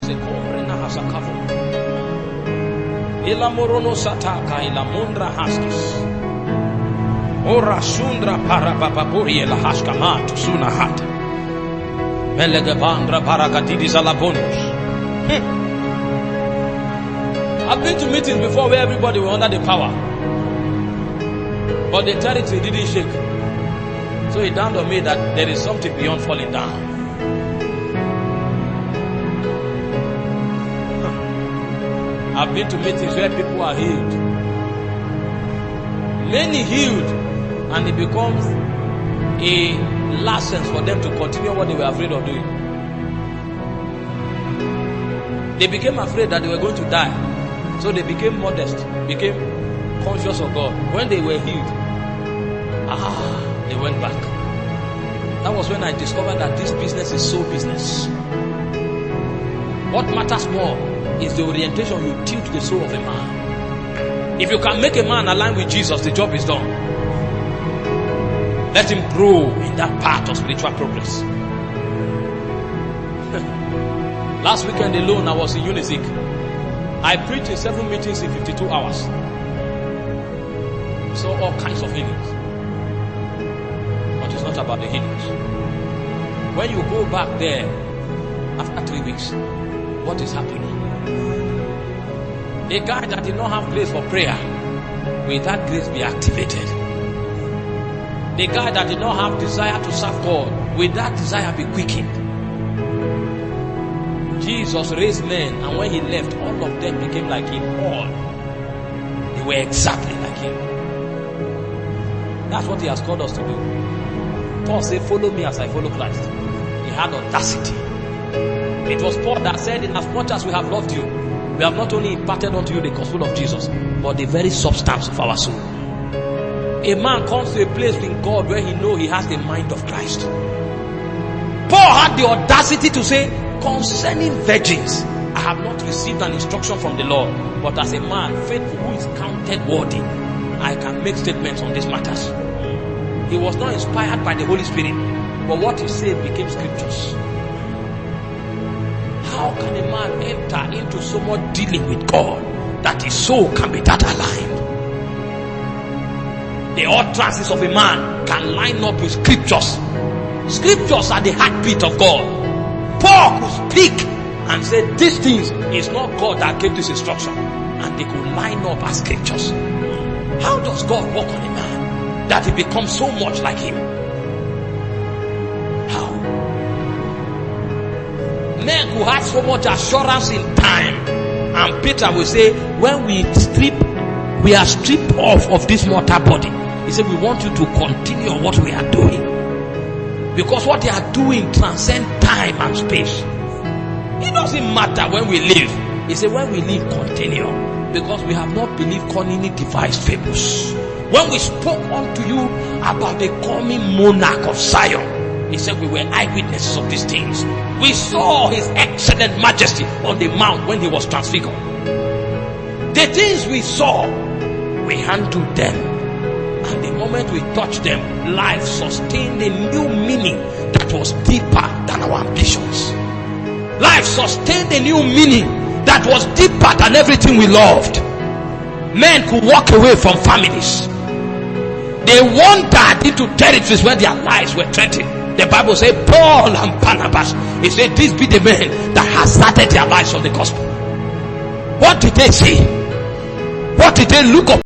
Sekombrena hasakavo. Ila morono sataka ila mundra haskis. Ora sundra para papapuri ila haskamatu suna hata. Melegavandra parakatidis alabonus. I've been to meetings before where everybody was under the power, but the territory didn't shake. So it dawned on me that there is something beyond falling down. I've been to meetings where people are healed, many healed, and it becomes a license for them to continue what they were afraid of doing. They became afraid that they were going to die. So they became modest, became conscious of God. When they were healed, they went back. That was when I discovered that this business is soul business. What matters more is the orientation you tilt to the soul of a man. If you can make a man align with Jesus, the job is done. Let him grow in that path of spiritual progress. Last weekend alone, I was in Unizik. I preached in 7 meetings in 52 hours. So all kinds of healings. But it's not about the healings. When you go back there after 3 weeks, what is happening? A guy that did not have grace for prayer, will that grace be activated? The guy that did not have desire to serve God, will that desire be quickened? Jesus raised men, and when he left, all of them became like him. All. They were exactly like him. That's what he has called us to do. Paul said, follow me as I follow Christ. He had audacity. It was Paul that said, in as much as we have loved you, we have not only imparted unto you the gospel of Jesus, but the very substance of our soul. A man comes to a place in God where he knows he has the mind of Christ. Paul had the audacity to say, concerning virgins, I have not received an instruction from the Lord, but as a man faithful who is counted worthy, I can make statements on these matters. He was not inspired by the Holy Spirit, but what he said became scriptures. How can a man enter into so much dealing with God that his soul can be that aligned? The utterances of a man can line up with scriptures. Scriptures are the heartbeat of God. Paul could speak and say these things is not God that gave this instruction, and they could line up as scriptures. How does God work on a man that he becomes so much like him? How? Men who had so much assurance in time, and Peter will say, when we are stripped off of this mortal body, he said, we want you to continue what we are doing. Because what they are doing transcends time and space. It doesn't matter when we live. He said, when we live, continue. Because we have not believed cunningly devised fables. When we spoke unto you about the coming monarch of Zion, he said we were eyewitnesses of these things. We saw his excellent majesty on the mount when he was transfigured. The things we saw, we handled them. And the moment we touched them, life sustained a new meaning that was deeper than our ambitions. Life sustained a new meaning that was deeper than everything we loved. Men could walk away from families. They wandered into territories where their lives were threatened. The Bible says, Paul and Barnabas, he said, these be the men that hazarded their lives on the gospel. What did they see? What did they look up?